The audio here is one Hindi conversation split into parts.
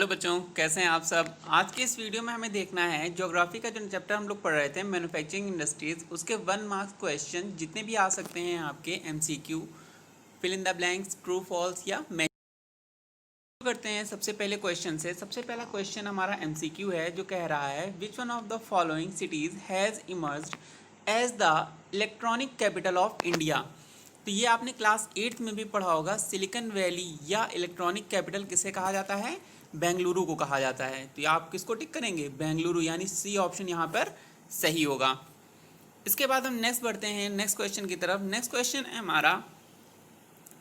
बच्चों, कैसे हैं आप सब। आज के इस वीडियो में हमें देखना है ज्योग्राफी का जो चैप्टर हम लोग पढ़ रहे थे मैन्युफैक्चरिंग इंडस्ट्रीज, उसके 1 मार्क्स क्वेश्चन जितने भी आ सकते हैं आपके MCQ, fill in the blanks, true false या मैच करते हैं। सबसे पहले क्वेश्चन से, सबसे पहला क्वेश्चन हमारा एमसीक्यू है जो कह रहा है which one of the following cities has emerged as the electronic capital of India. तो ये आपने क्लास 8th में भी पढ़ा होगा। सिलिकॉन वैली या इलेक्ट्रॉनिक कैपिटल किसे कहा जाता है? बेंगलुरु को कहा जाता है। तो ये आप किसको टिक करेंगे? बेंगलुरु, यानी सी ऑप्शन यहाँ पर सही होगा। इसके बाद हम नेक्स्ट बढ़ते हैं नेक्स्ट क्वेश्चन की तरफ। नेक्स्ट क्वेश्चन है हमारा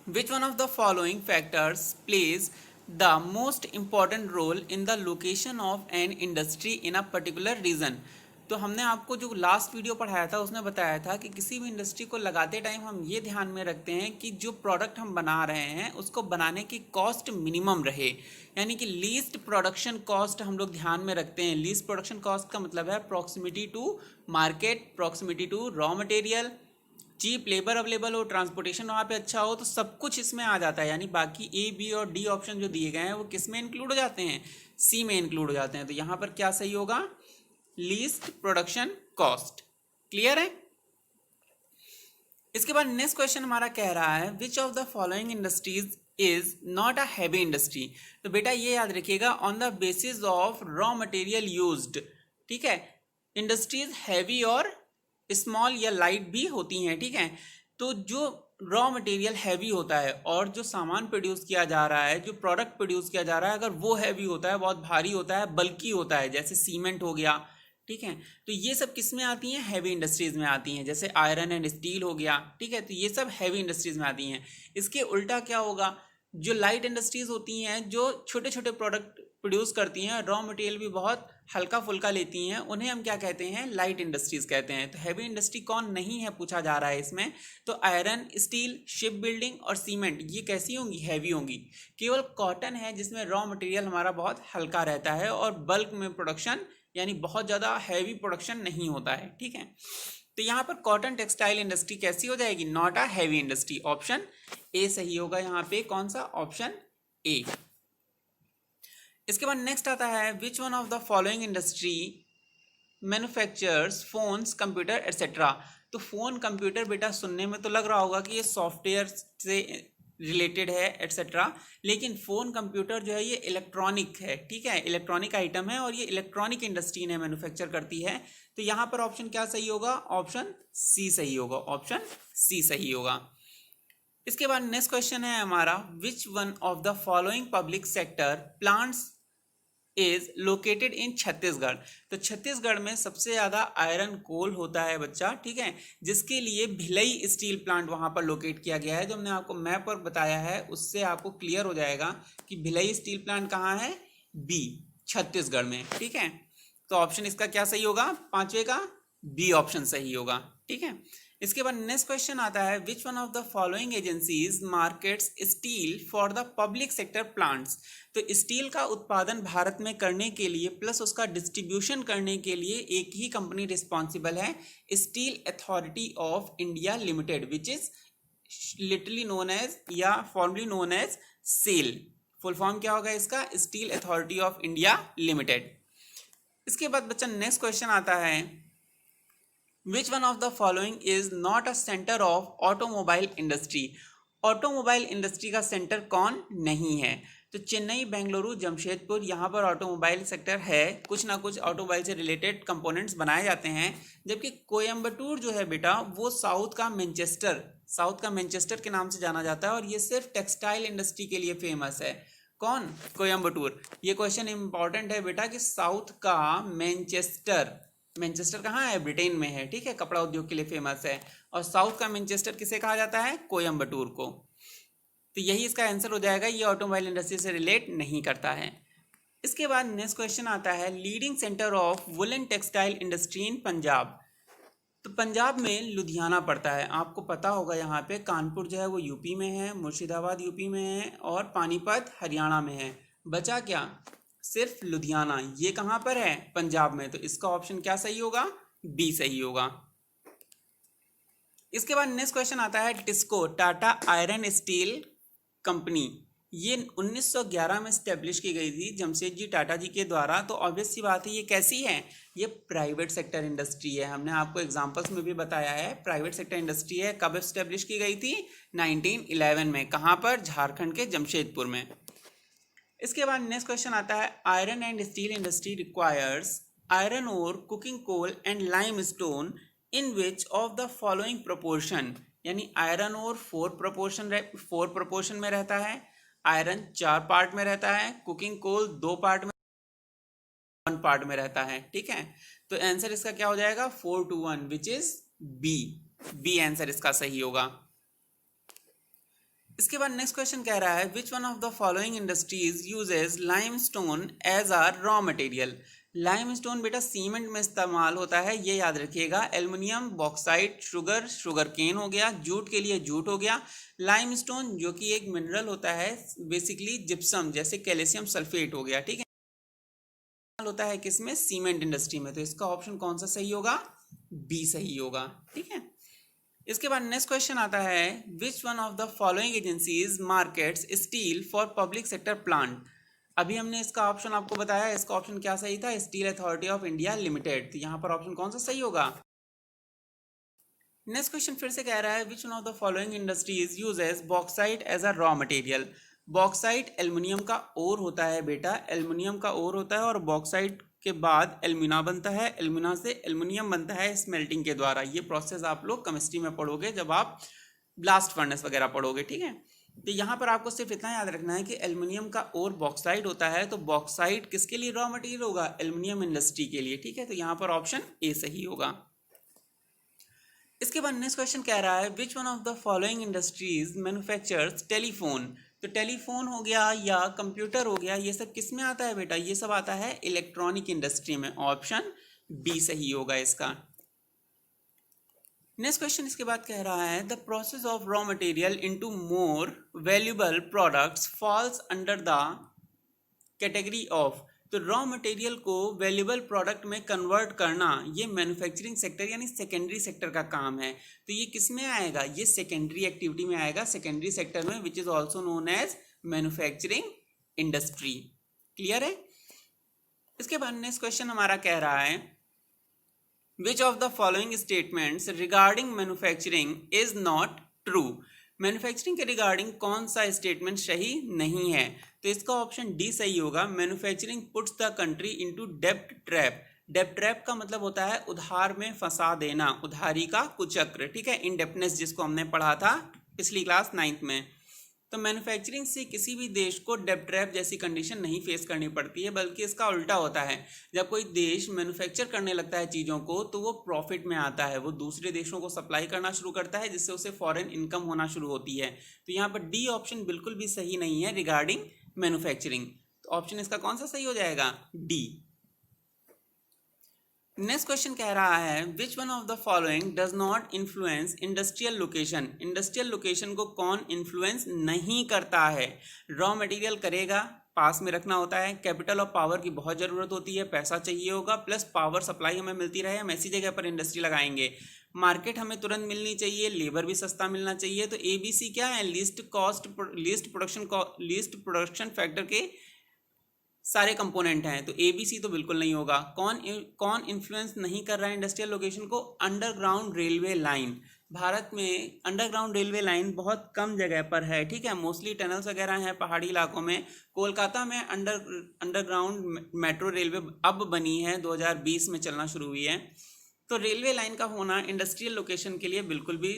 which one of the following factors plays the most important role in the location of an industry in a particular region. तो हमने आपको जो लास्ट वीडियो पढ़ाया था उसमें बताया था कि किसी भी इंडस्ट्री को लगाते टाइम हम ये ध्यान में रखते हैं कि जो प्रोडक्ट हम बना रहे हैं उसको बनाने की कॉस्ट मिनिमम रहे, यानी कि लीस्ट प्रोडक्शन कॉस्ट हम लोग ध्यान में रखते हैं। लीस्ट प्रोडक्शन कॉस्ट का मतलब है proximity to market, proximity to raw material, cheap labour available हो, ट्रांसपोर्टेशन वहाँ पे अच्छा हो, तो सब कुछ इसमें आ जाता है। यानी बाकी ए, बी और डी ऑप्शन जो दिए गए हैं वो किस में इंक्लूड हो जाते हैं? सी में इंक्लूड हो जाते हैं। तो यहाँ पर क्या सही होगा? Least production cost. क्लियर है? इसके बाद नेक्स्ट क्वेश्चन हमारा कह रहा है which of the following industries is not a heavy industry. तो बेटा ये याद रखिएगा, on the basis of raw material used. ठीक है, इंडस्ट्रीज हैवी और स्मॉल या लाइट भी होती हैं। ठीक है, तो जो रॉ मटेरियल हैवी होता है और जो सामान प्रोड्यूस किया जा रहा है, जो प्रोडक्ट प्रोड्यूस किया जा रहा है, अगर वो हैवी होता है, बहुत भारी होता है, बल्कि होता है, जैसे सीमेंट हो गया, ठीक है, तो ये सब किस में आती हैं? हैवी इंडस्ट्रीज में आती हैं। जैसे आयरन एंड स्टील हो गया, ठीक है, तो ये सब हैवी इंडस्ट्रीज में आती हैं। इसके उल्टा क्या होगा? जो लाइट इंडस्ट्रीज होती हैं, जो छोटे छोटे प्रोडक्ट प्रोड्यूस करती हैं, रॉ मटेरियल भी बहुत हल्का फुल्का लेती हैं, उन्हें हम क्या कहते हैं? लाइट इंडस्ट्रीज कहते हैं। तो हैवी इंडस्ट्री कौन नहीं है पूछा जा रहा है इसमें। तो आयरन, स्टील, शिप बिल्डिंग और सीमेंट, ये कैसी होंगी? हैवी होंगी। केवल कॉटन है जिसमें रॉ मटेरियल हमारा बहुत हल्का रहता है और बल्क में प्रोडक्शन, यानी बहुत ज़्यादा हैवी प्रोडक्शन नहीं होता है। ठीक है, तो यहाँ पर कॉटन टेक्सटाइल इंडस्ट्री कैसी हो जाएगी? Not a heavy industry. Option A सही होगा यहाँ पे। कौन सा? Option A. इसके बाद नेक्स्ट आता है which one of the following industry manufactures phones, computer etcetera. तो फोन, कंप्यूटर बेटा सुनने में तो लग रहा होगा कि ये सॉफ्टवेयर से रिलेटेड है एटसेट्रा, लेकिन फ़ोन कंप्यूटर जो है ये इलेक्ट्रॉनिक है। ठीक है, इलेक्ट्रॉनिक आइटम है और ये इलेक्ट्रॉनिक इंडस्ट्री ने मैन्युफैक्चर करती है। तो यहाँ पर ऑप्शन क्या सही होगा? ऑप्शन सी सही होगा। ऑप्शन सी सही होगा। इसके बाद नेक्स्ट क्वेश्चन है हमारा which one of the following public sector plants is located in Chhattisgarh. तो छत्तीसगढ़ में सबसे ज़्यादा आयरन कोल होता है बच्चा, ठीक है, जिसके लिए भिलई स्टील प्लांट वहाँ पर लोकेट किया गया है। जो हमने आपको मैप पर बताया है उससे आपको क्लियर हो जाएगा कि भिलई स्टील प्लांट कहाँ है? बी, छत्तीसगढ़ में। ठीक है, तो ऑप्शन इसका क्या सही होगा? पांचवे का बी ऑप्शन सही होगा। ठीक है, इसके बाद नेक्स्ट क्वेश्चन आता है which one of the following agencies markets steel for the public sector plants. तो स्टील का उत्पादन भारत में करने के लिए प्लस उसका डिस्ट्रीब्यूशन करने के लिए एक ही कंपनी रिस्पॉन्सिबल है, Steel authority of India Limited, which is literally known as या formally known as SAIL. Full form क्या होगा इसका? Steel authority of India Limited. इसके बाद बच्चा नेक्स्ट क्वेश्चन आता है which one of the following is not a centre of automobile industry. Automobile industry का सेंटर कौन नहीं है? तो चेन्नई, बेंगलुरु, जमशेदपुर, यहाँ पर ऑटोमोबाइल सेक्टर है, कुछ ना कुछ ऑटोमोबाइल से रिलेटेड कंपोनेंट्स बनाए जाते हैं। जबकि कोयम्बटूर जो है बेटा वो साउथ का मैनचेस्टर के नाम से जाना जाता है और ये सिर्फ टेक्सटाइल इंडस्ट्री के लिए फेमस है। कौन? कोयम्बटूर। ये क्वेश्चन इंपॉर्टेंट है बेटा कि साउथ का मैनचेस्टर कहाँ है? ब्रिटेन में है। ठीक है, कपड़ा उद्योग के लिए फेमस है। और साउथ का मैनचेस्टर किसे कहा जाता है? कोयम्बटूर को। तो यही इसका आंसर हो जाएगा, ये ऑटोमोबाइल इंडस्ट्री से रिलेट नहीं करता है। इसके बाद नेक्स्ट क्वेश्चन आता है leading centre of woollen textile industry in Punjab. तो पंजाब में लुधियाना पड़ता है, आपको पता होगा। यहाँ पे कानपुर जो है वो यूपी में है, मुर्शिदाबाद यूपी में है और पानीपत हरियाणा में है। बचा क्या? सिर्फ लुधियाना। ये कहाँ पर है? पंजाब में। तो इसका ऑप्शन क्या सही होगा? बी सही होगा। इसके बाद नेक्स्ट क्वेश्चन आता है TISCO, Tata iron steel company, ये 1911 में स्टेब्लिश की गई थी जमशेदजी टाटा जी के द्वारा। तो ऑब्वियस सी बात है ये कैसी है, ये प्राइवेट सेक्टर इंडस्ट्री है। हमने आपको एग्जांपल्स में भी बताया है प्राइवेट सेक्टर इंडस्ट्री है। कब स्टेब्लिश की गई थी? 1911 में। कहाँ पर? झारखंड के जमशेदपुर में। इसके बाद नेक्स्ट क्वेश्चन आता है, iron and steel industry requires iron ore, cooking coal and limestone in which of the following proportion. यानी आयरन ओर 4 प्रोपोर्शन में रहता है, आयरन 4 पार्ट में रहता है, कुकिंग कोल 2 पार्ट में, 1 पार्ट में रहता है। ठीक है, तो आंसर इसका क्या हो जाएगा? 4:1 which is B. B answer इसका सही होगा। इसके बाद नेक्स्ट क्वेश्चन कह रहा है, which one of the following industries uses limestone as are raw material. Limestone बेटा सीमेंट में इस्तेमाल होता है, ये याद रखिएगा। एल्युमिनियम, बॉक्साइट, शुगर केन हो गया, जूट के लिए जूट हो गया। लाइमस्टोन जो कि एक मिनरल होता है, बेसिकली जिप्सम जैसे कैल्शियम सल्फेट हो गया। ठीक है, होता है किसमें? सीमेंट इंडस्ट्री में। तो इसका ऑप्शन कौन सा सही होगा? बी सही होगा। ठीक है, इसके बाद नेक्स्ट क्वेश्चन आता है, which one of the following agencies markets steel for public sector plant. अभी हमने इसका ऑप्शन आपको बताया, इसका ऑप्शन क्या सही था? Steel authority of India limited. तो यहाँ पर ऑप्शन कौन सा सही होगा? नेक्स्ट क्वेश्चन फिर से कह रहा है, which one of the following industries uses bauxite as a raw material. Bauxite aluminium का ओर होता है बेटा, एल्युमिनियम का ओर होता है और बॉक्साइट के बाद एल्यूमिना बनता है, एल्यूमिना से एल्युमिनियम बनता है स्मेल्टिंग के द्वारा। ये प्रोसेस आप लोग केमिस्ट्री में पढ़ोगे जब आप ब्लास्ट फर्नेस वगैरह पढ़ोगे। ठीक है, तो यहाँ पर आपको सिर्फ इतना याद रखना है कि एल्युमिनियम का ओर बॉक्साइट होता है, तो बॉक्साइट किसके लिए रॉ मटेरियल होगा? एल्युमिनियम इंडस्ट्री के लिए। ठीक है, तो यहाँ पर ऑप्शन ए सही होगा। इसके बाद नेक्स्ट क्वेश्चन कह रहा है, which one of the following industries manufactures telephone. तो टेलीफोन हो गया या कंप्यूटर हो गया, ये सब किस में आता है बेटा? ये सब आता है इलेक्ट्रॉनिक इंडस्ट्री में। ऑप्शन बी सही होगा इसका। नेक्स्ट क्वेश्चन इसके बाद कह रहा है, the process of raw material into more valuable products falls under the category of. तो रॉ मटेरियल को वैल्यूएबल प्रोडक्ट में कन्वर्ट करना ये मैन्युफैक्चरिंग सेक्टर यानी सेकेंडरी सेक्टर का काम है। तो ये किस में आएगा? ये सेकेंडरी एक्टिविटी में आएगा, सेकेंडरी सेक्टर में, which is also known as manufacturing industry. Clear है? इसके बाद नेक्स्ट क्वेश्चन हमारा कह रहा है, which of the following statements regarding manufacturing is not true. Manufacturing के रिगार्डिंग कौन सा स्टेटमेंट सही नहीं है? तो इसका ऑप्शन डी सही होगा। Manufacturing puts the country into डेब्ट ट्रैप। डेब्ट ट्रैप का मतलब होता है उधार में फंसा देना, उधारी का कुचक्र। ठीक है, इंडेप्टनेस जिसको हमने पढ़ा था पिछली क्लास 9th में। तो मैन्युफैक्चरिंग से किसी भी देश को डेब्ट ट्रैप जैसी कंडीशन नहीं फेस करनी पड़ती है, बल्कि इसका उल्टा होता है। जब कोई देश मैन्युफैक्चर करने लगता है चीज़ों को, तो वो प्रॉफिट में आता है, वो दूसरे देशों को सप्लाई करना शुरू करता है, जिससे उसे फॉरेन इनकम होना शुरू होती है। तो यहाँ पर डी ऑप्शन बिल्कुल भी सही नहीं है रिगार्डिंग मैन्युफैक्चरिंग। तो ऑप्शन इसका कौन सा सही हो जाएगा? डी। नेक्स्ट क्वेश्चन कह रहा है, which one of the following does not influence industrial location. Industrial location को कौन इन्फ्लुएंस नहीं करता है? रॉ मटेरियल करेगा, पास में रखना होता है, कैपिटल और पावर की बहुत ज़रूरत होती है, पैसा चाहिए होगा, प्लस पावर सप्लाई हमें मिलती रहे, हम ऐसी जगह पर इंडस्ट्री लगाएंगे। मार्केट हमें तुरंत मिलनी चाहिए, लेबर भी सस्ता मिलना चाहिए। तो ABC क्या है? लीस्ट प्रोडक्शन फैक्टर के सारे कंपोनेंट हैं। तो ABC तो बिल्कुल नहीं होगा। कौन इन्फ्लुएंस नहीं कर रहा है इंडस्ट्रियल लोकेशन को? Underground railway line. भारत में अंडरग्राउंड रेलवे लाइन बहुत कम जगह पर है। ठीक है, मोस्टली टनल्स वगैरह हैं पहाड़ी इलाकों में। कोलकाता में अंडरग्राउंड मेट्रो रेलवे अब बनी है, 2020 में चलना शुरू हुई है। तो रेलवे लाइन का होना इंडस्ट्रियल लोकेशन के लिए बिल्कुल भी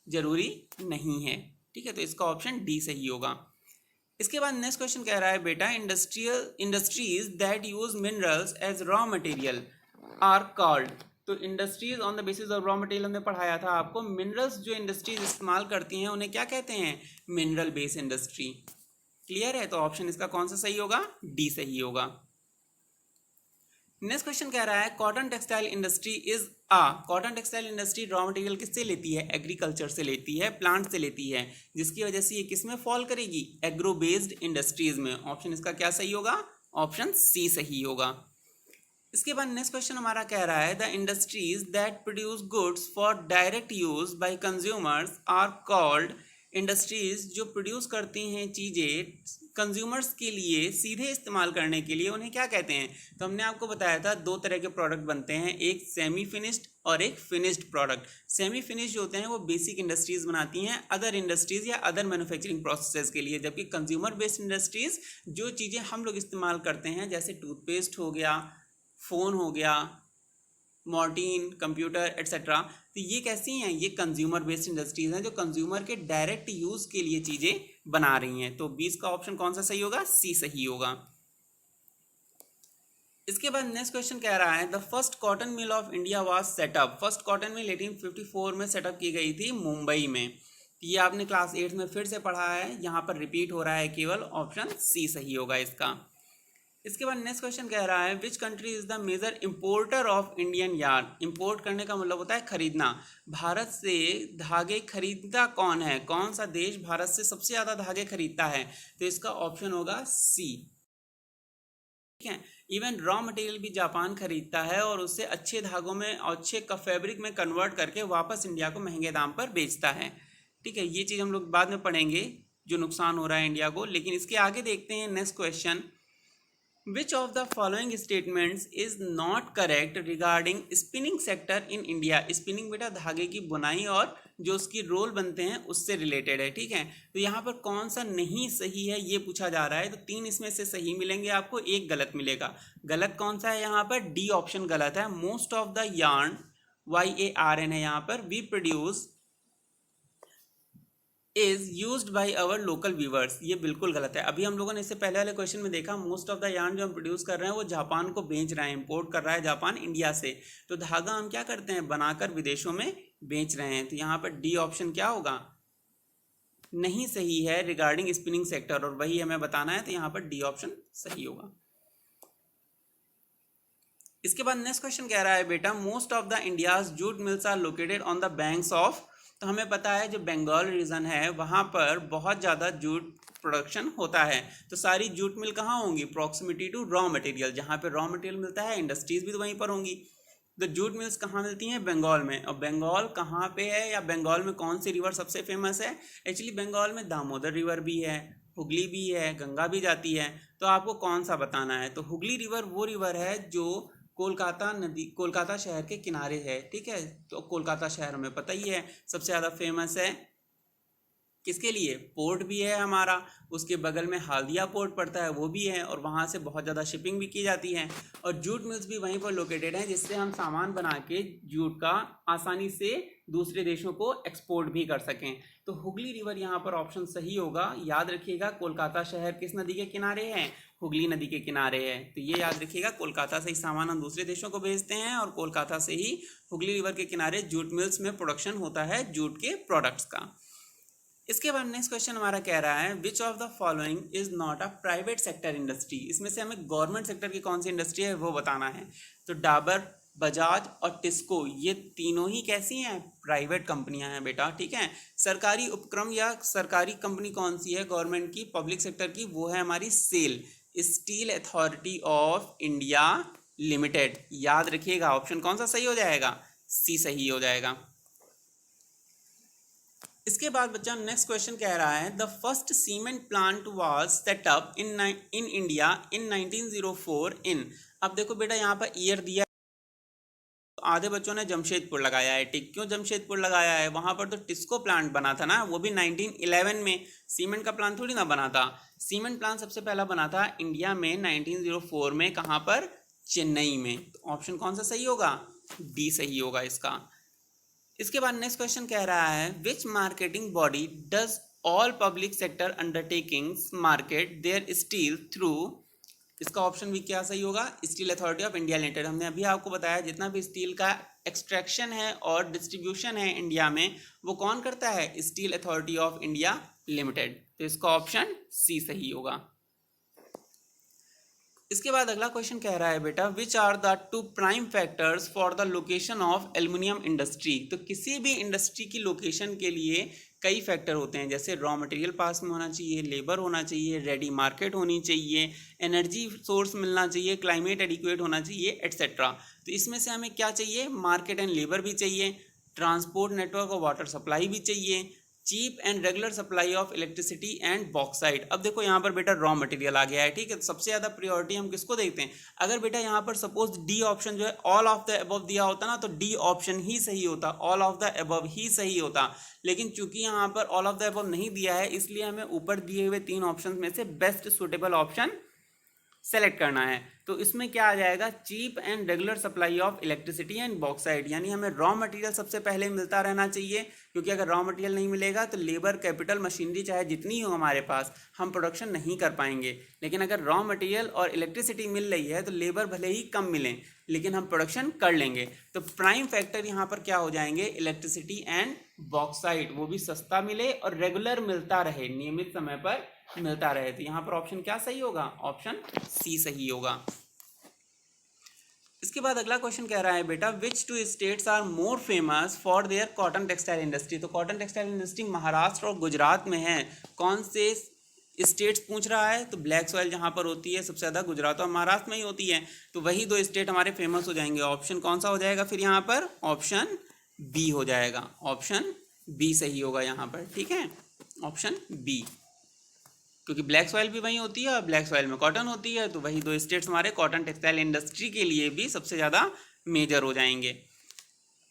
जरूरी नहीं है। ठीक है, तो इसका ऑप्शन डी सही होगा। इसके बाद नेक्स्ट क्वेश्चन कह रहा है बेटा, industries that use minerals as raw material are called. तो industries on the basis of raw material हमने पढ़ाया था आपको। मिनरल्स जो इंडस्ट्रीज इस्तेमाल करती हैं उन्हें क्या कहते हैं? Mineral based industry. क्लियर है? तो ऑप्शन इसका कौन सा सही होगा? डी सही होगा। नेक्स्ट क्वेश्चन कह रहा है, cotton textile industry is cotton textile industry raw material किससे लेती है? एग्रीकल्चर से लेती है, प्लांट से लेती है, जिसकी वजह से ये किस में फॉल करेगी? एग्रो बेस्ड इंडस्ट्रीज में। ऑप्शन इसका क्या सही होगा? ऑप्शन सी सही होगा। इसके बाद नेक्स्ट क्वेश्चन हमारा कह रहा है, the industries that produce goods for direct use by consumers are called industries जो प्रोड्यूस करती हैं चीज़ें कंज्यूमर्स के लिए सीधे इस्तेमाल करने के लिए, उन्हें क्या कहते हैं? तो हमने आपको बताया था दो तरह के प्रोडक्ट बनते हैं, एक सेमी फिनिश्ड और एक फिनिश्ड प्रोडक्ट। सेमी फिनिश्ड जो होते हैं वो बेसिक इंडस्ट्रीज बनाती हैं अदर इंडस्ट्रीज या अदर मैन्युफैक्चरिंग प्रोसेसेस के लिए, जबकि कंज्यूमर बेस्ड इंडस्ट्रीज जो चीज़ें हम लोग इस्तेमाल करते हैं जैसे टूथपेस्ट हो गया, फ़ोन हो गया, मॉर्टीन, कंप्यूटर एट्सेट्रा, तो ये कैसी हैं? ये कंज्यूमर बेस्ड इंडस्ट्रीज हैं जो कंज्यूमर के डायरेक्ट यूज़ के लिए चीज़ें बना रही हैं। तो 20 का ऑप्शन कौन सा सही होगा? सी सही होगा। इसके बाद नेक्स्ट क्वेश्चन कह रहा है the first cotton mill of India was setup. First cotton mill 1854 में सेटअप की गई थी मुंबई में। ये आपने क्लास 8 में फिर से पढ़ा है, यहाँ पर रिपीट हो रहा है केवल, ऑप्शन सी सही होगा इसका। इसके बाद नेक्स्ट क्वेश्चन कह रहा है which country is the major importer of Indian yarn. Import करने का मतलब होता है खरीदना। भारत से धागे खरीदता कौन है? कौन सा देश भारत से सबसे ज़्यादा धागे खरीदता है? तो इसका ऑप्शन होगा सी। ठीक है, इवन रॉ मटेरियल भी जापान खरीदता है और उससे अच्छे धागों में और अच्छे का फैब्रिक में कन्वर्ट करके वापस इंडिया को महंगे दाम पर बेचता है। ठीक है, ये चीज़ हम लोग बाद में पढ़ेंगे जो नुकसान हो रहा है इंडिया को। लेकिन इसके आगे देखते हैं next question, which of the following statements is not correct regarding spinning sector in India. Spinning बेटा धागे की बुनाई और जो उसकी रोल बनते हैं उससे रिलेटेड है। ठीक है, तो यहाँ पर कौन सा नहीं सही है ये पूछा जा रहा है। तो 3 इसमें से सही मिलेंगे आपको, एक गलत मिलेगा। गलत कौन सा है? यहाँ पर डी ऑप्शन गलत है। Most of the yarn, YARN है यहाँ पर, we produce is used by our local weavers. ये बिल्कुल गलत है। अभी हम लोगों ने इससे पहले वाले क्वेश्चन में देखा मोस्ट ऑफ द यार्न जो हम प्रोड्यूस कर रहे हैं वो जापान को बेच रहे हैं, इंपोर्ट कर रहा है जापान इंडिया से। तो धागा हम क्या करते हैं? बनाकर विदेशों में बेच रहे हैं। तो यहाँ पर डी ऑप्शन क्या होगा? नहीं सही है रिगार्डिंग स्पिनिंग सेक्टर, और वही हमें बताना है। तो यहाँ पर डी ऑप्शन सही होगा। इसके बाद नेक्स्ट क्वेश्चन कह रहा है बेटा most of the India's jute mills are located on the banks of. तो हमें पता है जो बंगाल रीजन है वहाँ पर बहुत ज़्यादा जूट प्रोडक्शन होता है। तो सारी जूट मिल कहाँ होंगी? प्रॉक्सिमिटी टू रॉ मटेरियल, जहाँ पे रॉ मटेरियल मिलता है इंडस्ट्रीज भी तो वहीं पर होंगी। तो जूट मिल्स कहाँ मिलती हैं? बंगाल में। और बंगाल कहाँ पे है, या बंगाल में कौन सी रिवर सबसे फेमस है? एक्चुअली बंगाल में दामोदर रिवर भी है, हुगली भी है, गंगा भी जाती है। तो आपको कौन सा बताना है? तो हुगली रिवर वो रिवर है जो कोलकाता नदी, कोलकाता शहर के किनारे है। ठीक है, तो कोलकाता शहर हमें पता ही है सबसे ज़्यादा फेमस है किसके लिए? पोर्ट भी है हमारा, उसके बगल में हाल्दिया पोर्ट पड़ता है वो भी है, और वहाँ से बहुत ज़्यादा शिपिंग भी की जाती है। और जूट मिल्स भी वहीं पर लोकेटेड हैं जिससे हम सामान बना के जूट का आसानी से दूसरे देशों को एक्सपोर्ट भी कर सकें। तो हुगली रिवर यहाँ पर ऑप्शन सही होगा। याद रखिएगा कोलकाता शहर किस नदी के किनारे है? हुगली नदी के किनारे है। तो ये याद रखिएगा, कोलकाता से ही सामान हम दूसरे देशों को भेजते हैं और कोलकाता से ही हुगली रिवर के किनारे जूट मिल्स में प्रोडक्शन होता है जूट के प्रोडक्ट्स का। इसके बाद नेक्स्ट क्वेश्चन हमारा कह रहा है which of the following is not a private sector industry. इसमें से हमें गवर्नमेंट सेक्टर की कौन सी इंडस्ट्री है वो बताना है। तो डाबर, बजाज और टिस्को ये तीनों ही कैसी हैं? प्राइवेट कंपनियां हैं बेटा। ठीक है, सरकारी उपक्रम या सरकारी कंपनी कौन सी है गवर्नमेंट की, पब्लिक सेक्टर की? वो है हमारी SAIL, steel authority of India limited. याद रखिएगा ऑप्शन कौन सा सही हो जाएगा? सी सही हो जाएगा। इसके बाद बच्चा नेक्स्ट क्वेश्चन कह रहा है the first cement plant was set up in India in 1904 इन। अब देखो बेटा यहाँ पर ईयर दिया, आधे बच्चों ने जमशेदपुर लगाया है। ठीक, क्यों जमशेदपुर लगाया है? वहाँ पर तो टिस्को प्लांट बना था ना, वो भी 1911 में। सीमेंट का प्लांट थोड़ी ना बना था। सीमेंट प्लांट सबसे पहला बना था इंडिया में 1904 में। कहाँ पर? चेन्नई में। तो ऑप्शन कौन सा सही होगा? डी सही होगा इसका। इसके बाद नेक्स्ट क्वेश्चन कह रहा है which marketing body does all public sector undertakings market their steel through. इसका ऑप्शन भी क्या सही होगा? Steel authority of India Limited. हमने अभी आपको बताया जितना भी स्टील का एक्सट्रैक्शन है और डिस्ट्रीब्यूशन है इंडिया में वो कौन करता है? Steel authority of India limited. तो इसका ऑप्शन सी सही होगा। इसके बाद अगला क्वेश्चन कह रहा है बेटा which are the 2 prime factors for the location of aluminium industry. तो किसी भी इंडस्ट्री की लोकेशन के लिए कई फैक्टर होते हैं, जैसे रॉ मटेरियल पास में होना चाहिए, लेबर होना चाहिए, रेडी मार्केट होनी चाहिए, एनर्जी सोर्स मिलना चाहिए, क्लाइमेट एडिक्वेट होना चाहिए, एट्सेट्रा। तो इसमें से हमें क्या चाहिए? मार्केट एंड लेबर भी चाहिए, ट्रांसपोर्ट नेटवर्क और वाटर सप्लाई भी चाहिए, cheap and regular supply of electricity and bauxite. अब देखो यहाँ पर बेटा रॉ मटेरियल आ गया है, ठीक है। तो सबसे ज्यादा प्रायोरिटी हम किसको देखते हैं? अगर बेटा यहाँ पर सपोज डी ऑप्शन जो है ऑल ऑफ द अबव दिया होता ना, तो डी ऑप्शन ही सही होता, ऑल ऑफ द अबव ही सही होता। लेकिन चूंकि यहाँ पर ऑल ऑफ द अबव नहीं दिया है, इसलिए हमें ऊपर दिए हुए 3 ऑप्शन में से बेस्ट सुटेबल ऑप्शन सेलेक्ट करना है। तो इसमें क्या आ जाएगा? Cheap and regular supply of electricity and bauxite, यानी हमें रॉ मटेरियल सबसे पहले मिलता रहना चाहिए, क्योंकि अगर रॉ मटेरियल नहीं मिलेगा तो लेबर, कैपिटल, मशीनरी चाहे जितनी हो हमारे पास, हम प्रोडक्शन नहीं कर पाएंगे। लेकिन अगर रॉ मटेरियल और इलेक्ट्रिसिटी मिल रही है तो लेबर भले ही कम मिले लेकिन हम प्रोडक्शन कर लेंगे। तो प्राइम फैक्टर यहाँ पर क्या हो जाएंगे? इलेक्ट्रिसिटी एंड बॉक्साइट, वो भी सस्ता मिले और रेगुलर मिलता रहे, नियमित समय पर मिलता रहे। तो यहाँ पर ऑप्शन क्या सही होगा? ऑप्शन सी सही होगा। इसके बाद अगला क्वेश्चन कह रहा है बेटा which two states are more famous for their cotton textile industry. तो कॉटन टेक्सटाइल इंडस्ट्री महाराष्ट्र और गुजरात में है। कौन से स्टेट्स पूछ रहा है? तो ब्लैक सॉइल जहां पर होती है सबसे ज्यादा गुजरात और महाराष्ट्र में ही होती है। तो वही 2 स्टेट हमारे फेमस हो जाएंगे। ऑप्शन कौन सा हो जाएगा फिर यहाँ पर? ऑप्शन बी हो जाएगा। ऑप्शन बी सही होगा यहाँ पर, ठीक है, ऑप्शन बी, क्योंकि ब्लैक सॉइल भी वही होती है और ब्लैक सॉइल में कॉटन होती है। तो वही 2 स्टेट्स हमारे कॉटन टेक्सटाइल इंडस्ट्री के लिए भी सबसे ज़्यादा मेजर हो जाएंगे।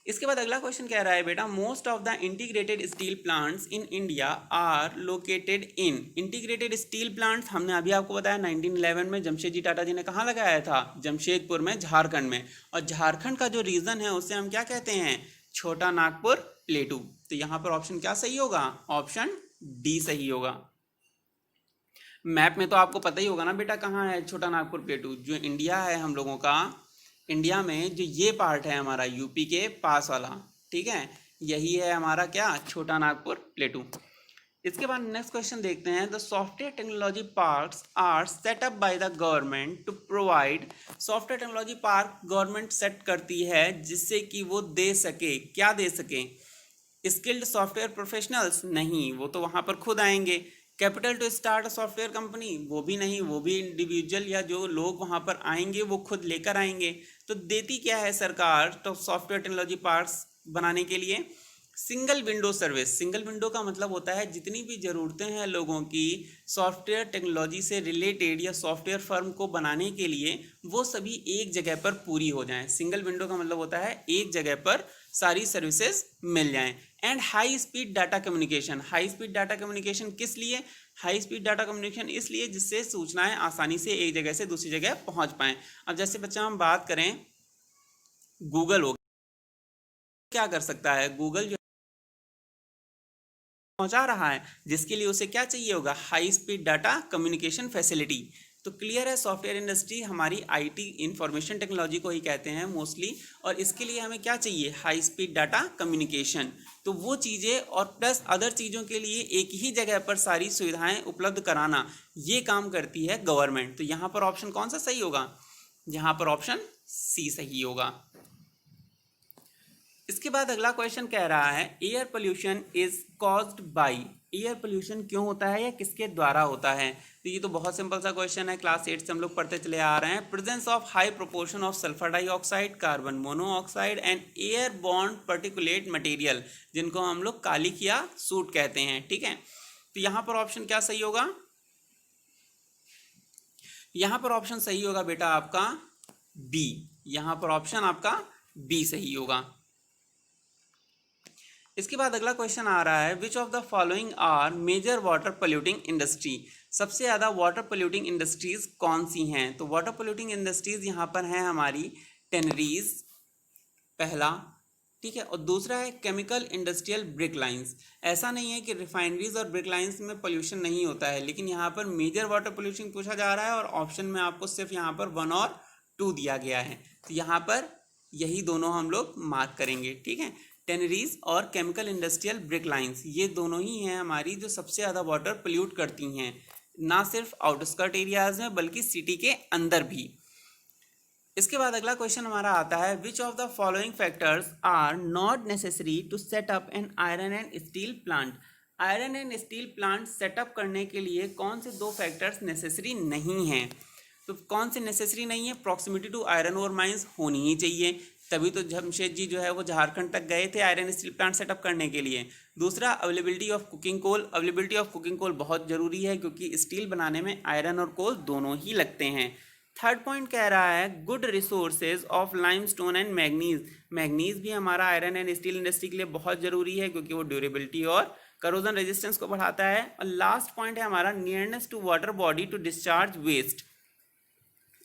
इसके बाद अगला क्वेश्चन कह रहा है बेटा most of the integrated steel plants in India are located in. Integrated steel plants हमने अभी आपको बताया 1911 में जमशेदजी टाटा जी ने कहाँ लगाया था? जमशेदपुर में, झारखंड में। और झारखंड का जो रीजन है उसे हम क्या कहते हैं? छोटा नागपुर प्लेटू। तो यहाँ पर ऑप्शन क्या सही होगा? ऑप्शन डी सही होगा। मैप में तो आपको पता ही होगा ना बेटा कहाँ है छोटा नागपुर प्लेटू। जो इंडिया है हम लोगों का, इंडिया में जो ये पार्ट है हमारा यूपी के पास वाला, ठीक है, यही है हमारा क्या? छोटा नागपुर प्लेटू। इसके बाद नेक्स्ट क्वेश्चन देखते हैं। The software technology parks are set up by the government to provide. Software technology park government set करती है जिससे कि वो दे सके, क्या दे सके? Skilled software professionals? नहीं, वो तो वहां पर खुद आएंगे। Capital to start a software company? वो भी नहीं, वो भी इंडिविजुअल या जो लोग वहां पर आएंगे वो खुद लेकर आएंगे। तो देती क्या है सरकार तो सॉफ्टवेयर टेक्नोलॉजी पार्क्स बनाने के लिए? Single window service. Single window का मतलब होता है जितनी भी ज़रूरतें हैं लोगों की सॉफ्टवेयर टेक्नोलॉजी से रिलेटेड या सॉफ्टवेयर फर्म को बनाने के लिए, वो सभी एक जगह पर पूरी हो जाएं। सिंगल विंडो का मतलब होता है एक जगह पर सारी सर्विसेज मिल जाएं। And high speed data communication. High speed data communication किस लिए? हाई स्पीड डाटा कम्युनिकेशन इसलिए जिससे सूचनाएं आसानी से एक जगह से दूसरी जगह पहुंच पाएं। अब जैसे बच्चा हम बात करें गूगल हो, क्या कर सकता है? गूगल जो पहुंचा रहा है, जिसके लिए उसे क्या चाहिए होगा? High speed data communication facility. तो क्लियर है, सॉफ्टवेयर इंडस्ट्री हमारी आईटी इंफॉर्मेशन टेक्नोलॉजी को ही कहते हैं मोस्टली, और इसके लिए हमें क्या चाहिए? High speed data communication. तो वो चीज़ें और प्लस अदर चीज़ों के लिए एक ही जगह पर सारी सुविधाएं उपलब्ध कराना, ये काम करती है गवर्नमेंट। तो यहाँ पर ऑप्शन कौन सा सही होगा? यहाँ पर ऑप्शन सी सही होगा। इसके बाद अगला क्वेश्चन कह रहा है air pollution is caused by. Air pollution क्यों होता है या किसके द्वारा होता है? तो ये तो बहुत सिंपल सा क्वेश्चन है, क्लास 8 से हम लोग पढ़ते चले आ रहे हैं। Presence of high proportion of sulphur dioxide, carbon monoxide and air bond particulate material, जिनको हम लोग कालिक या सूट कहते हैं, ठीक है। तो यहाँ पर ऑप्शन क्या सही होगा? यहाँ पर ऑप्शन सही होगा बेटा आपका बी। यहाँ पर ऑप्शन आपका बी सही होगा। इसके बाद अगला क्वेश्चन आ रहा है which of the following are major water polluting industry. सबसे ज़्यादा वाटर पोल्यूटिंग इंडस्ट्रीज कौन सी हैं? तो वाटर पोल्यूटिंग इंडस्ट्रीज यहाँ पर हैं हमारी टेनरीज, पहला, ठीक है, और दूसरा है केमिकल इंडस्ट्रियल ब्रिक लाइंस। ऐसा नहीं है कि रिफाइनरीज और ब्रिक लाइंस में पोल्यूशन नहीं होता है, लेकिन यहाँ पर मेजर वाटर पोल्यूशन पूछा जा रहा है और ऑप्शन में आपको सिर्फ यहाँ पर 1 और 2 दिया गया है। तो यहाँ पर यही दोनों हम लोग मार्क करेंगे, ठीक है। टेनरीज और केमिकल इंडस्ट्रियल ब्रिक लाइंस, ये दोनों ही हैं हमारी जो सबसे ज़्यादा वाटर पोल्यूट करती हैं, ना सिर्फ आउटस्कर्ट एरियाज में बल्कि सिटी के अंदर भी। इसके बाद अगला क्वेश्चन हमारा आता है which of the following factors are not necessary to set up an iron and steel plant. Iron and steel plant setup करने के लिए कौन से 2 फैक्टर्स नेसेसरी नहीं हैं? तो कौन से नेसेसरी नहीं है? Proximity to iron ore mines होनी ही चाहिए, तभी तो जमशेद जी जो है वो झारखंड तक गए थे आयरन स्टील प्लांट सेटअप करने के लिए। दूसरा availability of coking coal, availability of coking coal बहुत ज़रूरी है क्योंकि स्टील बनाने में आयरन और कोल दोनों ही लगते हैं। थर्ड पॉइंट कह रहा है good resources of limestone and manganese, manganese भी हमारा आयरन एंड स्टील इंडस्ट्री के लिए बहुत ज़रूरी है क्योंकि वो ड्यूरेबिलिटी और करोजन रेजिस्टेंस को बढ़ाता है। और लास्ट पॉइंट है हमारा nearness to water body to discharge waste.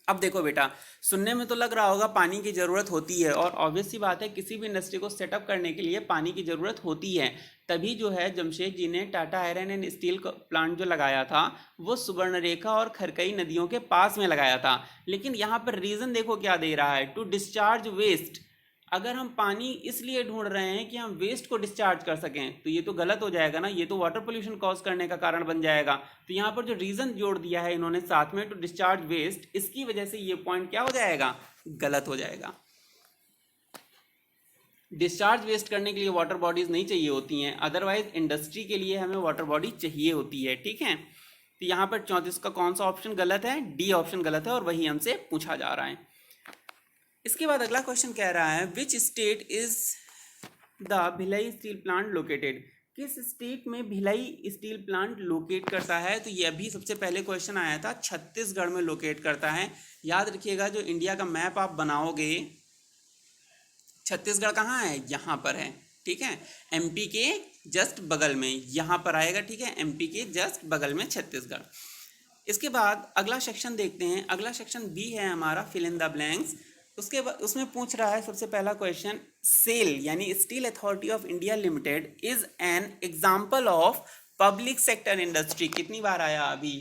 अब देखो बेटा, सुनने में तो लग रहा होगा पानी की ज़रूरत होती है, और ऑब्वियस सी बात है किसी भी इंडस्ट्री को सेटअप करने के लिए पानी की ज़रूरत होती है। तभी जो है जमशेद जी ने Tata iron and steel plant जो लगाया था वो सुवर्णरेखा और खरकई नदियों के पास में लगाया था। लेकिन यहाँ पर रीज़न देखो क्या दे रहा है, टू डिस्चार्ज वेस्ट। अगर हम पानी इसलिए ढूंढ रहे हैं कि हम वेस्ट को डिस्चार्ज कर सकें तो ये तो गलत हो जाएगा ना, ये तो वाटर पोल्यूशन कॉज करने का कारण बन जाएगा। तो यहाँ पर जो रीज़न जोड़ दिया है इन्होंने साथ में, टू डिस्चार्ज वेस्ट, इसकी वजह से ये पॉइंट क्या हो जाएगा, गलत हो जाएगा। डिस्चार्ज वेस्ट करने के लिए वाटर बॉडीज नहीं चाहिए होती हैं, अदरवाइज इंडस्ट्री के लिए हमें वाटर बॉडी चाहिए होती है, ठीक है। तो यहाँ पर 34 का कौन सा ऑप्शन गलत है, डी ऑप्शन गलत है, और वही हमसे पूछा जा रहा है। इसके बाद अगला क्वेश्चन कह रहा है which state is the Bhilai steel plant located, किस स्टेट में भिलाई स्टील प्लांट लोकेट करता है। तो ये अभी सबसे पहले क्वेश्चन आया था, छत्तीसगढ़ में लोकेट करता है। याद रखिएगा जो इंडिया का मैप आप बनाओगे, छत्तीसगढ़ कहाँ है, यहाँ पर है, ठीक है, एमपी के जस्ट बगल में यहाँ पर आएगा, ठीक है, एमपी के जस्ट बगल में छत्तीसगढ़। इसके बाद अगला सेक्शन देखते हैं, अगला सेक्शन बी है हमारा फिल इन द ब्लैंक्स। उसके बाद उसमें पूछ रहा है सबसे पहला क्वेश्चन, सेल यानी steel authority of India limited is an example of public sector industry. कितनी बार आया अभी,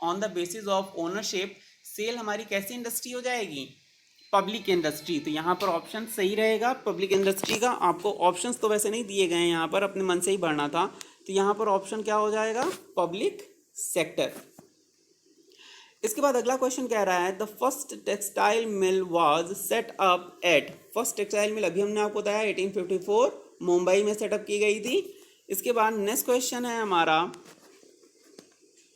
on the basis of ownership SAIL हमारी कैसी इंडस्ट्री हो जाएगी, पब्लिक इंडस्ट्री। तो यहाँ पर ऑप्शन सही रहेगा पब्लिक इंडस्ट्री का। आपको ऑप्शंस तो वैसे नहीं दिए गए हैं यहाँ पर, अपने मन से ही भरना था। तो यहाँ पर ऑप्शन क्या हो जाएगा, पब्लिक सेक्टर। इसके बाद अगला क्वेश्चन कह रहा है the first textile mill was set up at, first textile mill अभी हमने आपको बताया 1854 मुंबई में सेटअप की गई थी। इसके बाद नेक्स्ट क्वेश्चन है हमारा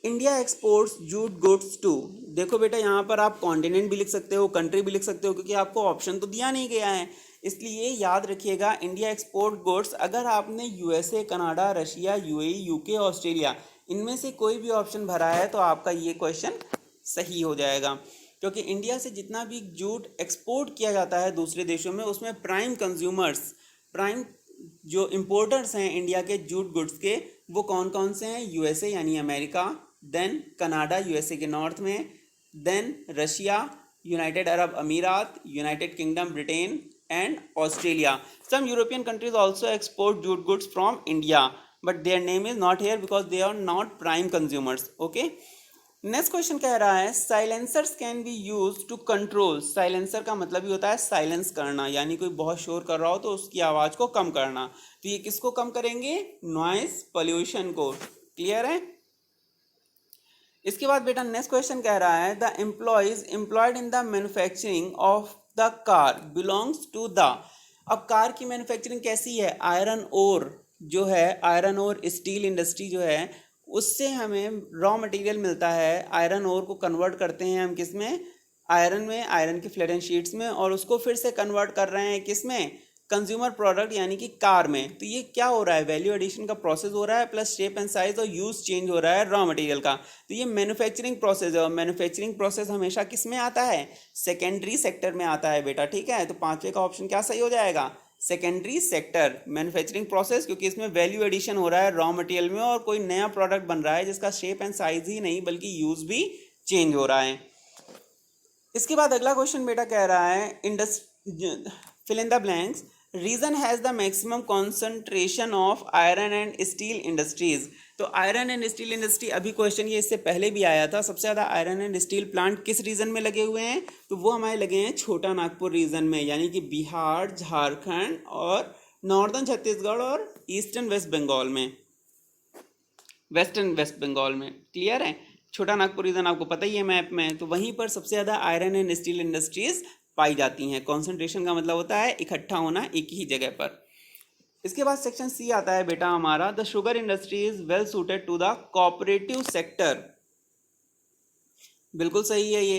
India exports jute goods to. देखो बेटा यहाँ पर आप कॉन्टिनेंट भी लिख सकते हो, कंट्री भी लिख सकते हो, क्योंकि आपको ऑप्शन तो दिया नहीं गया है, इसलिए याद रखिएगा इंडिया एक्सपोर्ट गुड्स। अगर आपने USA, Canada, Russia, UAE, UK, Australia इनमें से कोई भी ऑप्शन भरा है तो आपका ये क्वेश्चन सही हो जाएगा, क्योंकि इंडिया से जितना भी जूट एक्सपोर्ट किया जाता है दूसरे देशों में, उसमें प्राइम कंज्यूमर्स, प्राइम जो इम्पोर्टर्स हैं इंडिया के जूट गुड्स के, वो कौन कौन से हैं, यूएसए यानी अमेरिका, देन कनाडा यूएसए के नॉर्थ में, then Russia, United Arab Emirates, United Kingdom Britain and Australia. Some European countries also export jute goods from India but their name is not here because they are not prime consumers. Okay, next question कह रहा है silencers can be use to control. Silencer का मतलब ही होता है साइलेंस करना, यानी कोई बहुत शोर कर रहा हो तो उसकी आवाज़ को कम करना। तो ये किसको कम करेंगे, नॉइस पोल्यूशन को। क्लियर है। इसके बाद बेटा नेक्स्ट क्वेश्चन कह रहा है the employees employed in the manufacturing of the car belongs to the. अब कार की मैन्युफैक्चरिंग कैसी है, आयरन ओर जो है, आयरन और स्टील इंडस्ट्री जो है, उससे हमें रॉ मटेरियल मिलता है। आयरन ओर को कन्वर्ट करते हैं हम किस में, आयरन में, आयरन के फ्लैट एंड शीट्स में, और उसको फिर से कन्वर्ट कर रहे हैं किस में, कंज्यूमर प्रोडक्ट यानी कि कार में। तो ये क्या हो रहा है, वैल्यू एडिशन का प्रोसेस हो रहा है, प्लस शेप एंड साइज और यूज चेंज हो रहा है रॉ मटेरियल का। तो ये मैन्युफैक्चरिंग प्रोसेस है, और मैन्युफैक्चरिंग प्रोसेस हमेशा किस में आता है, सेकेंडरी सेक्टर में आता है बेटा, ठीक है। तो पांचवे का ऑप्शन क्या सही हो जाएगा, सेकेंडरी सेक्टर मैन्युफैक्चरिंग प्रोसेस, क्योंकि इसमें वैल्यू एडिशन हो रहा है रॉ मटेरियल में और कोई नया प्रोडक्ट बन रहा है जिसका शेप एंड साइज ही नहीं बल्कि यूज भी चेंज हो रहा है। इसके बाद अगला क्वेश्चन बेटा कह रहा है fill in the blanks region has the maximum concentration of iron and steel industries. तो आयरन एंड स्टील इंडस्ट्री, अभी क्वेश्चन ये इससे पहले भी आया था, सबसे ज़्यादा आयरन एंड स्टील प्लांट किस रीजन में लगे हुए हैं, तो वो हमारे लगे हैं छोटा नागपुर रीजन में, यानी कि बिहार, झारखंड और नॉर्दर्न छत्तीसगढ़ और ईस्टर्न वेस्ट बंगाल में, वेस्टर्न वेस्ट बंगाल में। क्लियर है। छोटा नागपुर रीजन आपको पता ही है मैप में, तो वहीं पर सबसे ज़्यादा आयरन एंड स्टील इंडस्ट्रीज पाई जाती हैं। कॉन्सेंट्रेशन का मतलब होता है इकट्ठा होना एक ही जगह पर। इसके बाद सेक्शन सी आता है बेटा हमारा the sugar industry is well suited to the cooperative sector. बिल्कुल सही है ये,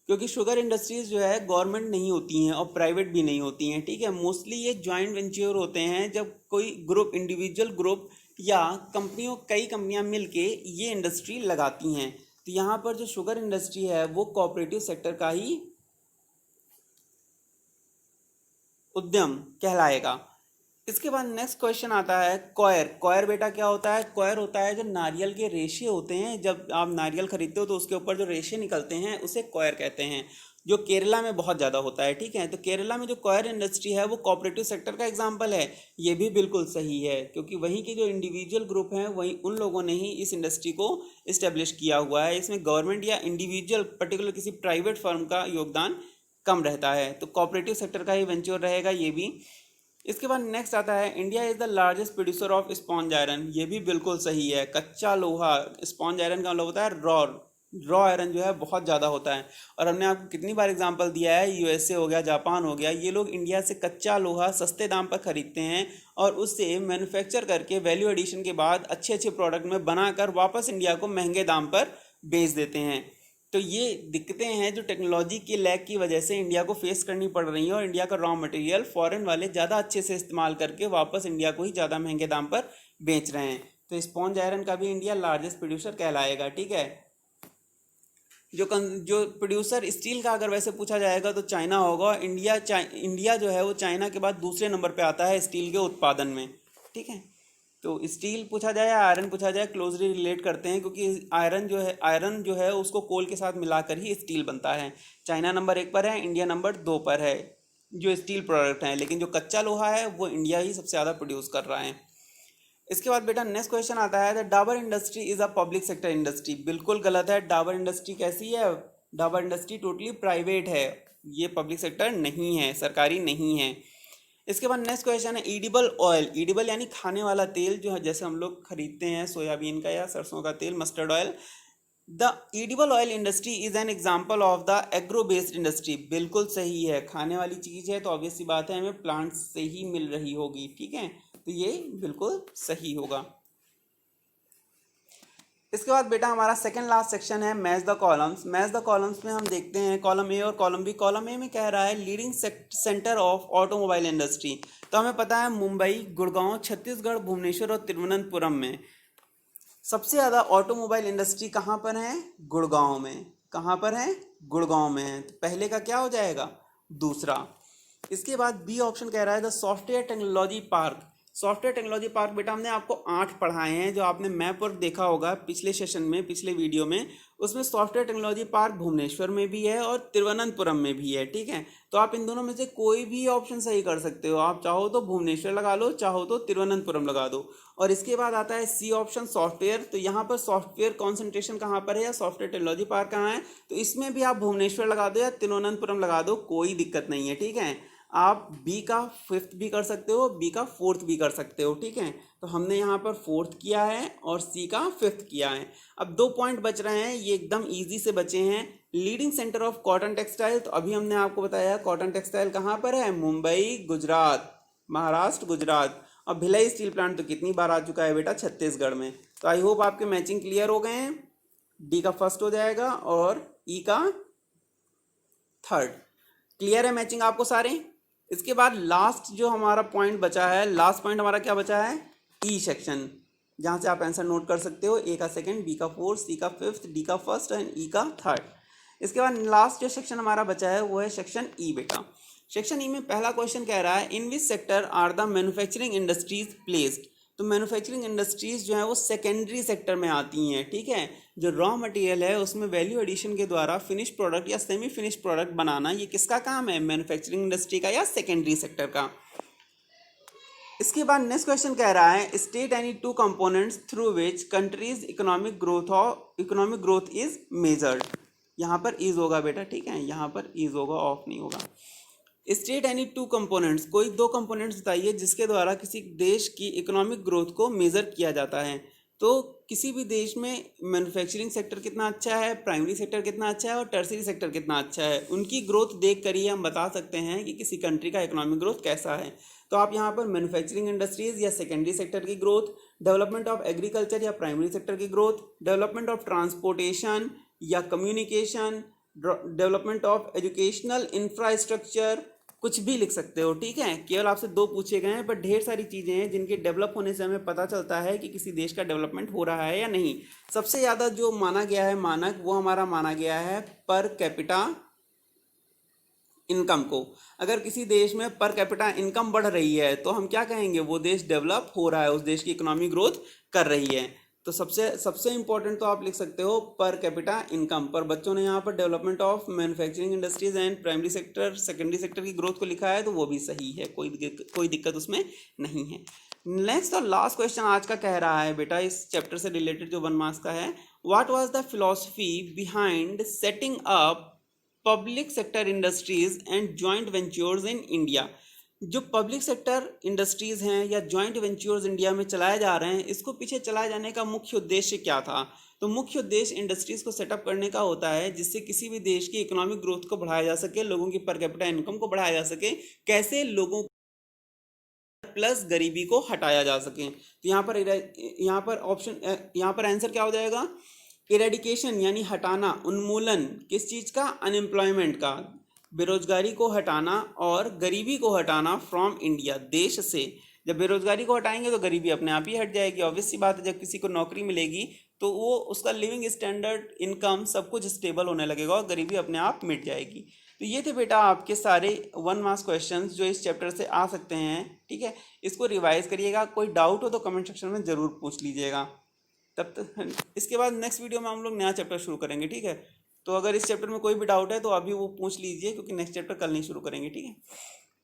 क्योंकि शुगर इंडस्ट्रीज जो है गवर्नमेंट नहीं होती हैं और प्राइवेट भी नहीं होती हैं, ठीक है। मोस्टली ये जॉइंट वेंचर होते हैं, जब कोई ग्रुप, इंडिविजुअल ग्रुप या कंपनियों, कई कंपनियां मिलके ये इंडस्ट्री लगाती हैं। तो यहाँ पर जो शुगर इंडस्ट्री है वो कोऑपरेटिव सेक्टर का ही उद्यम कहलाएगा। इसके बाद नेक्स्ट क्वेश्चन आता है कॉयर। कॉयर बेटा क्या होता है? कॉयर होता है जो नारियल के रेशे होते हैं, जब आप नारियल खरीदते हो तो उसके ऊपर जो रेशे निकलते हैं उसे कॉयर कहते हैं, जो केरला में बहुत ज़्यादा होता है, ठीक है। तो केरला में जो कॉयर इंडस्ट्री है वो कोऑपरेटिव सेक्टर का एग्जाम्पल है। ये भी बिल्कुल सही है, क्योंकि वहीं के जो इंडिविजुअल ग्रुप हैं वहीं उन लोगों ने ही इस इंडस्ट्री को इस्टेब्लिश किया हुआ है। इसमें गवर्नमेंट या इंडिविजुअल पर्टिकुलर किसी प्राइवेट फर्म का योगदान कम रहता है, तो कोऑपरेटिव सेक्टर का ही वेंचर रहेगा ये भी। इसके बाद नेक्स्ट आता है India is the largest producer of sponge iron. ये भी बिल्कुल सही है। कच्चा लोहा, स्पॉन्ज आयरन का मतलब होता है रॉ आयरन जो है बहुत ज़्यादा होता है। और हमने आपको कितनी बार एग्जांपल दिया है, यूएसए हो गया, जापान हो गया, ये लोग इंडिया से कच्चा लोहा सस्ते दाम पर खरीदते हैं और उससे मैन्युफैक्चर करके वैल्यू एडिशन के बाद अच्छे अच्छे प्रोडक्ट में बनाकर वापस इंडिया को महंगे दाम पर बेच देते हैं। तो ये दिक्कतें हैं जो टेक्नोलॉजी के लैग की वजह से इंडिया को फेस करनी पड़ रही हैं, और इंडिया का रॉ मटेरियल फॉरेन वाले ज़्यादा अच्छे से इस्तेमाल करके वापस इंडिया को ही ज़्यादा महंगे दाम पर बेच रहे हैं। तो स्पॉन्ज आयरन का भी इंडिया लार्जेस्ट प्रोड्यूसर कहलाएगा, ठीक है। जो प्रोड्यूसर स्टील का अगर वैसे पूछा जाएगा तो चाइना होगा। इंडिया जो है वो चाइना के बाद दूसरे नंबर पे आता है स्टील के उत्पादन में, ठीक है। तो स्टील पूछा जाए या आयरन पूछा जाए, क्लोजली रिलेट करते हैं, क्योंकि आयरन जो है उसको कोल के साथ मिलाकर ही स्टील बनता है। चाइना नंबर 1 पर है, इंडिया नंबर 2 पर है जो स्टील प्रोडक्ट हैं, लेकिन जो कच्चा लोहा है वो इंडिया ही सबसे ज़्यादा प्रोड्यूस कर रहा है। इसके बाद बेटा नेक्स्ट क्वेश्चन आता है the Dabur industry is a public sector industry. बिल्कुल गलत है। डाबर इंडस्ट्री कैसी है? डाबर इंडस्ट्री टोटली प्राइवेट है, ये पब्लिक सेक्टर नहीं है, सरकारी नहीं है। इसके बाद नेक्स्ट क्वेश्चन है ईडिबल ऑयल। ईडिबल यानी खाने वाला तेल, जो है जैसे हम लोग खरीदते हैं सोयाबीन का या सरसों का तेल, mustard oil. The edible oil industry is an example of the agro based industry. बिल्कुल सही है। खाने वाली चीज़ है तो ऑब्वियस सी बात है हमें प्लांट्स से ही मिल रही होगी, ठीक है। तो ये बिल्कुल सही होगा। इसके बाद बेटा हमारा सेकंड लास्ट सेक्शन है match the columns. Match the columns में हम देखते हैं कॉलम ए और कॉलम बी। कॉलम ए में कह रहा है leading centre of automobile industry. तो हमें पता है मुंबई, गुड़गांव, छत्तीसगढ़, भुवनेश्वर और तिरुवनंतपुरम में सबसे ज़्यादा ऑटोमोबाइल इंडस्ट्री कहाँ पर है? गुड़गांव में। कहाँ पर है? गुड़गांव में है। तो पहले का क्या हो जाएगा? दूसरा। इसके बाद बी ऑप्शन कह रहा है the software technology park. Software technology park बेटा हमने आपको 8 पढ़ाए हैं, जो आपने मैप पर देखा होगा पिछले सेशन में, पिछले वीडियो में। उसमें सॉफ्टवेयर टेक्नोलॉजी पार्क भुवनेश्वर में भी है और तिरुवनंतपुरम में भी है, ठीक है। तो आप इन दोनों में से कोई भी ऑप्शन सही कर सकते हो। आप चाहो तो भुवनेश्वर लगा लो, चाहो तो तिरुवनंतपुरम लगा दो। और इसके बाद आता है सी ऑप्शन सॉफ्टवेयर। तो यहाँ पर सॉफ्टवेयर कॉन्सेंट्रेशन कहाँ पर है या सॉफ्टवेयर टेक्नोलॉजी पार्क कहाँ है, तो इसमें भी आप भुवनेश्वर लगा दो या तिरुवनंतपुरम लगा दो, कोई दिक्कत नहीं है, ठीक है। आप बी का 5th भी कर सकते हो, बी का 4th भी कर सकते हो, ठीक है। तो हमने यहाँ पर 4th किया है और सी का 5th किया है। अब 2 पॉइंट बच रहे हैं, ये एकदम इजी से बचे हैं। Leading centre of cotton textile. तो अभी हमने आपको बताया कॉटन टेक्सटाइल कहाँ पर है? मुंबई, गुजरात, महाराष्ट्र, गुजरात। और भिलाई स्टील प्लांट तो कितनी बार आ चुका है बेटा? छत्तीसगढ़ में। तो आई होप आपके मैचिंग क्लियर हो गए हैं। डी का 1st हो जाएगा और ई का 3rd। क्लियर है मैचिंग आपको सारे? इसके बाद लास्ट जो हमारा पॉइंट बचा है, लास्ट पॉइंट हमारा क्या बचा है? ई सेक्शन, जहाँ से आप आंसर नोट कर सकते हो। ए का 2nd, बी का 4th, सी का 5th, डी का 1st एंड ई का 3rd। इसके बाद लास्ट जो सेक्शन हमारा बचा है वो है सेक्शन ई बेटा। सेक्शन ई में पहला क्वेश्चन कह रहा है in which sector are the manufacturing industries placed. तो मैन्युफैक्चरिंग इंडस्ट्रीज जो है वो सेकेंडरी सेक्टर में आती हैं, ठीक है। जो रॉ मटेरियल है उसमें वैल्यू एडिशन के द्वारा फिनिश प्रोडक्ट या सेमी फिनिश प्रोडक्ट बनाना, ये किसका काम है? मैन्युफैक्चरिंग इंडस्ट्री का या सेकेंडरी सेक्टर का। इसके बाद नेक्स्ट क्वेश्चन कह रहा है state any 2 components through which countries economic growth is measured. यहाँ पर इज होगा बेटा, ठीक है, यहाँ पर इज होगा, ऑफ नहीं होगा। स्टेट एनी 2 कंपोनेंट्स, कोई 2 कंपोनेंट्स बताइए जिसके द्वारा किसी देश की इकोनॉमिक ग्रोथ को मेज़र किया जाता है। तो किसी भी देश में मैन्युफैक्चरिंग सेक्टर कितना अच्छा है, प्राइमरी सेक्टर कितना अच्छा है और टर्सरी सेक्टर कितना अच्छा है, उनकी ग्रोथ देख कर ही हम बता सकते हैं कि किसी कंट्री का इकोनॉमिक ग्रोथ कैसा है। तो आप यहाँ पर मैन्युफैक्चरिंग इंडस्ट्रीज या सेकेंडरी सेक्टर की ग्रोथ, डेवलपमेंट ऑफ एग्रीकल्चर या प्राइमरी सेक्टर की ग्रोथ, डेवलपमेंट ऑफ ट्रांसपोर्टेशन या communication development of educational infrastructure, कुछ भी लिख सकते हो, ठीक है। केवल आपसे 2 पूछे गए हैं, पर ढेर सारी चीज़ें हैं जिनके डेवलप होने से हमें पता चलता है कि किसी देश का डेवलपमेंट हो रहा है या नहीं। सबसे ज़्यादा जो माना गया है मानक, वो हमारा माना गया है पर कैपिटा इनकम को। अगर किसी देश में पर कैपिटा इनकम बढ़ रही है तो हम क्या कहेंगे, वो देश डेवलप हो रहा है, उस देश की इकोनॉमी ग्रोथ कर रही है। तो सबसे सबसे इंपॉर्टेंट तो आप लिख सकते हो पर कैपिटा इनकम। पर बच्चों ने यहाँ पर development of manufacturing industries and primary sector secondary sector की ग्रोथ को लिखा है, तो वो भी सही है, कोई दिक्कत उसमें नहीं है। नेक्स्ट और लास्ट क्वेश्चन आज का कह रहा है बेटा, इस चैप्टर से रिलेटेड जो 1 मार्क्स का है, what was the philosophy behind setting up public sector industries and joint ventures in India. जो पब्लिक सेक्टर इंडस्ट्रीज हैं या जॉइंट वेंचर्स इंडिया में चलाए जा रहे हैं, इसको पीछे चलाए जाने का मुख्य उद्देश्य क्या था? तो मुख्य उद्देश्य इंडस्ट्रीज को सेटअप करने का होता है जिससे किसी भी देश की इकोनॉमिक ग्रोथ को बढ़ाया जा सके, लोगों की पर कैपिटा इनकम को बढ़ाया जा सके, कैसे लोगों प्लस गरीबी को हटाया जा सके। तो यहाँ पर ऑप्शन, यहाँ पर आंसर क्या हो जाएगा, इरेडिकेशन यानी हटाना, उन्मूलन किस चीज़ का, अनएम्प्लॉयमेंट का, बेरोजगारी को हटाना और गरीबी को हटाना फ्रॉम इंडिया, देश से। जब बेरोजगारी को हटाएंगे तो गरीबी अपने आप ही हट जाएगी, ऑब्वियस सी बात है। जब किसी को नौकरी मिलेगी तो वो उसका लिविंग स्टैंडर्ड, इनकम सब कुछ स्टेबल होने लगेगा और गरीबी अपने आप मिट जाएगी। तो ये थे बेटा आपके सारे 1 मार्क्स क्वेश्चंस जो इस चैप्टर से आ सकते हैं, ठीक है। इसको रिवाइज करिएगा, कोई डाउट हो तो कमेंट सेक्शन में ज़रूर पूछ लीजिएगा। तब तक इसके बाद नेक्स्ट वीडियो में हम लोग नया चैप्टर शुरू करेंगे, ठीक है। तो अगर इस चैप्टर में कोई भी डाउट है तो अभी वो पूछ लीजिए, क्योंकि नेक्स्ट चैप्टर कल नहीं शुरू करेंगे, ठीक है।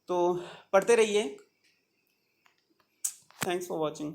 तो पढ़ते रहिए। Thanks for watching.